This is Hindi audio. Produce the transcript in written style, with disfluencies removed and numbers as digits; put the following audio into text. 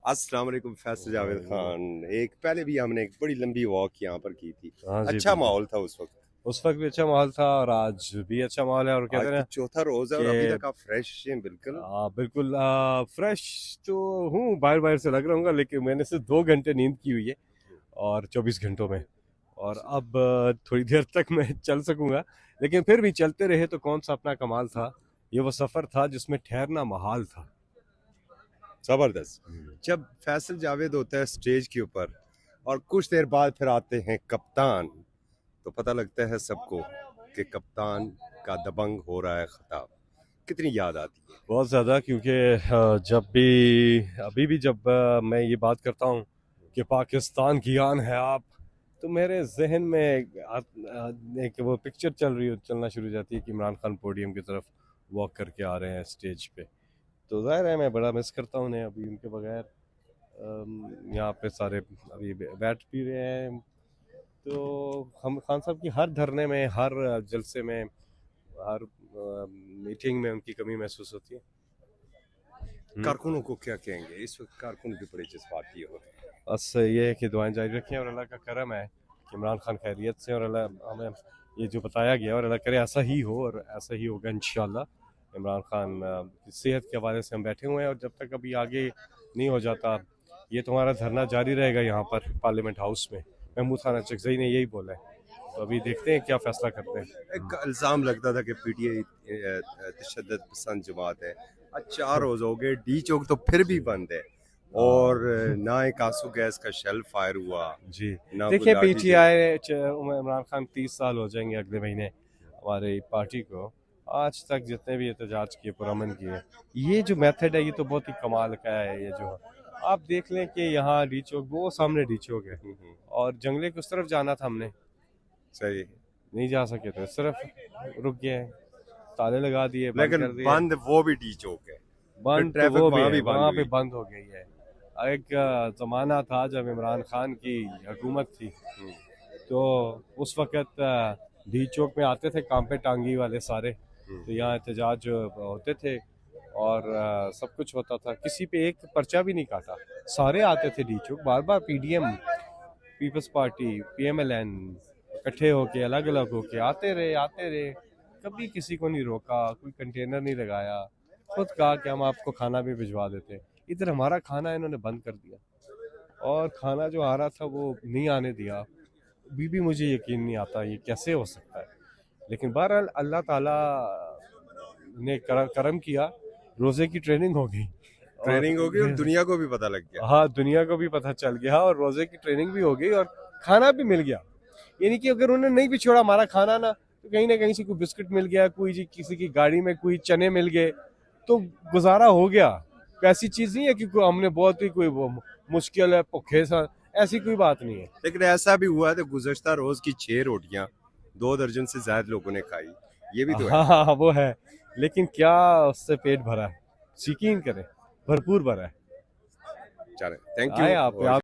अस्सलाम वालेकुम फैसल जावेद खान। एक पहले भी हमने एक बड़ी लंबी वॉक यहाँ पर की थी। हाँ जी, अच्छा बिल्कुल। माहौल था उस वक्त। उस वक्त भी अच्छा माहौल था और आज भी अच्छा माहौल है और कहते आज हैं तो ना चौथा रोज है और अभी कि तक आप फ्रेश हैं बिल्कुल। बिल्कुल फ्रेश तो हूँ, बाहर बाहर से लग रहा हूँ, लेकिन मैंने सिर्फ 2 घंटे नींद की हुई है और 24 घंटों में। और अब थोड़ी देर तक मैं चल सकूंगा, लेकिन फिर भी चलते रहे तो कौन सा अपना कमाल था। ये वो सफ़र था जिसमें ठहरना महाल था। जबरदस्त। जब फैसल जावेद होता है स्टेज के ऊपर और कुछ देर बाद फिर आते हैं कप्तान, तो पता लगता है सबको कि कप्तान का दबंग हो रहा है खिताब। कितनी याद आती है। बहुत ज़्यादा, क्योंकि जब भी अभी भी जब मैं ये बात करता हूँ कि पाकिस्तान की आन है आप, तो मेरे जहन में एक वो पिक्चर चलना शुरू हो जाती है कि इमरान खान पोडियम की तरफ वॉक करके आ रहे हैं स्टेज पे। तो जाहिर है मैं बड़ा मिस करता हूँ उन्हें अभी उनके बगैर। यहाँ पे सारे अभी बैठ भी रहे हैं, तो हम खान साहब की हर धरने में, हर जलसे में, हर मीटिंग में उनकी कमी महसूस होती है। कारकुनों को क्या कहेंगे इस वक्त? कारकुन भी बड़े जज्बाती हो रहे हैं। बस ये है कि दुआएं जारी रखें और अल्लाह का करम है कि इमरान खान खैरियत से, और अल्लाह हमें ये जो बताया गया और अल्लाह करे ऐसा ही हो और ऐसा ही होगा इंशाल्लाह। इमरान खान की सेहत के हवाले से हम बैठे हुए हैं और जब तक अभी आगे नहीं हो जाता, ये तुम्हारा धरना जारी रहेगा यहाँ पर पार्लियामेंट हाउस में। महमूद खान चकजई ने यही बोला है, तो अभी देखते हैं क्या फैसला करते हैं। एक इल्ज़ाम लगता था कि पीटीआई तशद्दुद पसंद जमात है। आज 4 रोज हो गए, डी चौक तो फिर भी बंद है और ना एक आंसू गैस का शेल फायर हुआ, जी, ना कोई देखिए लाठी चली। पीटीआई इमरान खान 30 साल हो जाएंगे अगले महीने हमारी पार्टी को। आज तक जितने भी एहतजाज किए, पुरअमन किए, ये जो मेथड है ये तो बहुत ही कमाल का है। ये जो आप देख लें कि यहाँ डी चौक, वो सामने डी चौक है और जंगले की उस तरफ जाना था हमने, सही। नहीं जा सके तो सिर्फ रुक गए, ताले लगा दिए, बंद लेकिन कर दिए। बंद वो भी डी चौक है, फिर बंद तो ट्रैफिक वो भी वहां है, भी बंद वहाँ पे हुई। बंद हो गई है। एक ज़माना था जब इमरान खान की हुकूमत थी, तो उस वक़्त डी चौक में आते थे कांपे टांगी वाले सारे, तो यहाँ एहतजाज होते थे और सब कुछ होता था, किसी पे एक पर्चा भी नहीं काटा। सारे आते थे डी चौक, बार बार पीडीएम, पीपल्स पार्टी, पीएमएलएन इकट्ठे होके, अलग अलग होके आते रहे। कभी किसी को नहीं रोका, कोई कंटेनर नहीं लगाया, खुद कहा कि हम आपको खाना भी भिजवा देते हैं। इधर हमारा खाना इन्होंने बंद कर दिया और खाना जो आ रहा था वो नहीं आने दिया। अभी भी मुझे यकीन नहीं आता ये कैसे हो सकता है, लेकिन बहरहाल अल्लाह ताला ने करम किया, रोज़े की ट्रेनिंग हो गई और ट्रेनिंग हो गई और दुनिया को भी पता लग गया। हाँ, दुनिया को भी पता चल गया और रोज़े की ट्रेनिंग भी हो गई और खाना भी मिल गया। यानी कि अगर उन्होंने नहीं भी छोड़ा हमारा खाना ना, तो कहीं ना कहीं से कोई बिस्किट मिल गया, कोई जी किसी की गाड़ी में कोई चने मिल गए, तो गुजारा हो गया। ऐसी चीज़ नहीं है कि हमने बहुत ही कोई वो मुश्किल है भुखे सा, ऐसी कोई बात नहीं है। लेकिन ऐसा भी हुआ तो गुज़श्ता रोज की 6 रोटियां 2 दर्जन से ज्यादा लोगों ने खाई, ये भी तो है। हाँ हाँ हाँ, वो है, लेकिन क्या उससे पेट भरा है? यकीन करें, भरपूर भरा है। चले, थैंक आए यू। आप